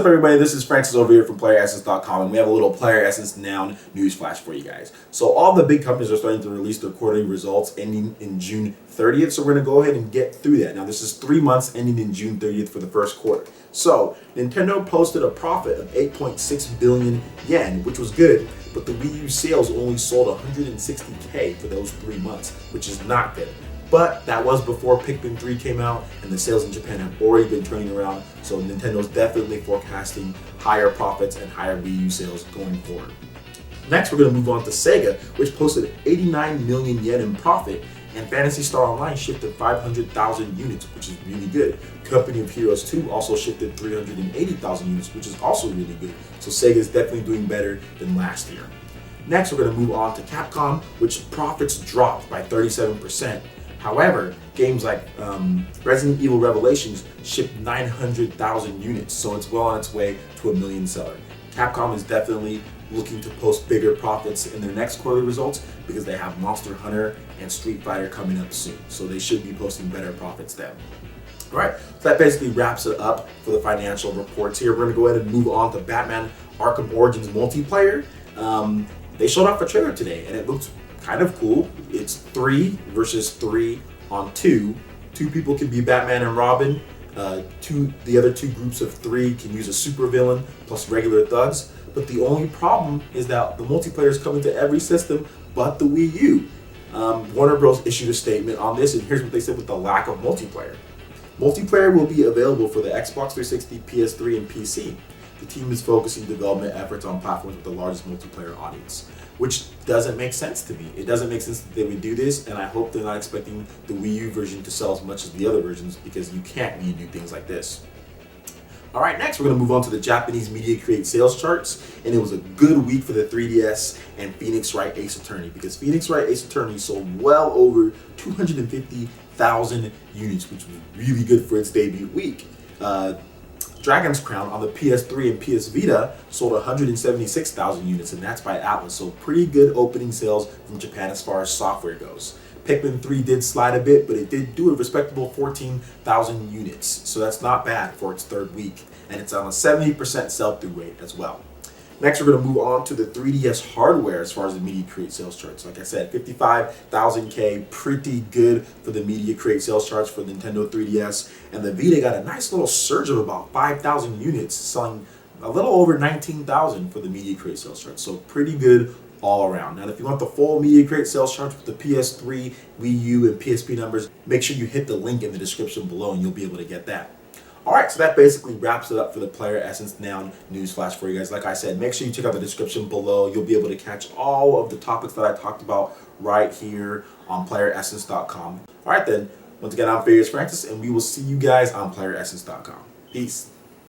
up, everybody? This is Francis over here from Playeressence.com, and we have a little Player Essence Now news flash for you guys. So all the big companies are starting to release their quarterly results ending in June 30th, so we're going to go ahead and get through that. Now, this is 3 months ending in June 30th for the first quarter. So Nintendo posted a profit of 8.6 billion yen, which was good, but the Wii U sales only sold 160K for those 3 months, which is not good. But that was before Pikmin 3 came out, and the sales in Japan have already been turning around, so Nintendo's definitely forecasting higher profits and higher Wii U sales going forward. Next, we're going to move on to Sega, which posted 89 million yen in profit, and Phantasy Star Online shifted 500,000 units, which is really good. Company of Heroes 2 also shifted 380,000 units, which is also really good. So Sega is definitely doing better than last year. Next, we're going to move on to Capcom, which profits dropped by 37%. However, games like Resident Evil Revelations shipped 900,000 units, so it's well on its way to a million seller. Capcom is definitely looking to post bigger profits in their next quarterly results because they have Monster Hunter and Street Fighter coming up soon, so they should be posting better profits then. Alright, so that basically wraps it up for the financial reports here. We're going to go ahead and move on to Batman Arkham Origins multiplayer. They showed off a trailer today, and it looks kind of cool. It's 3 versus 3 on 2. 2 people can be Batman and Robin. The other 2 groups of 3 can use a supervillain plus regular thugs. But the only problem is that the multiplayer is coming to every system but the Wii U. Warner Bros. Issued a statement on this, and here's what they said with the lack of multiplayer. Multiplayer will be available for the Xbox 360, PS3, and PC. The team is focusing development efforts on platforms with the largest multiplayer audience, which doesn't make sense to me. It doesn't make sense that they would do this, and I hope they're not expecting the Wii U version to sell as much as the other versions, because you can't really do things like this. Alright, next we're going to move on to the Japanese Media Create sales charts, and it was a good week for the 3DS and Phoenix Wright Ace Attorney, because Phoenix Wright Ace Attorney sold well over 250,000 units, which was really good for its debut week. Dragon's Crown on the PS3 and PS Vita sold 176,000 units, and that's by Atlas, so pretty good opening sales from Japan as far as software goes. Pikmin 3 did slide a bit, but it did do a respectable 14,000 units, so that's not bad for its 3rd week, and it's on a 70% sell-through rate as well. Next, we're going to move on to the 3DS hardware as far as the Media Create sales charts. Like I said, 55,000K, pretty good for the Media Create sales charts for Nintendo 3DS. And the Vita got a nice little surge of about 5,000 units, selling a little over 19,000 for the Media Create sales charts. So pretty good all around. Now, if you want the full Media Create sales charts with the PS3, Wii U, and PSP numbers, make sure you hit the link in the description below and you'll be able to get that. Alright, so that basically wraps it up for the Player Essence Now news flash for you guys. Like I said, make sure you check out the description below. You'll be able to catch all of the topics that I talked about right here on Playeressence.com. Alright then, once again, I'm Francis, and we will see you guys on Playeressence.com. Peace.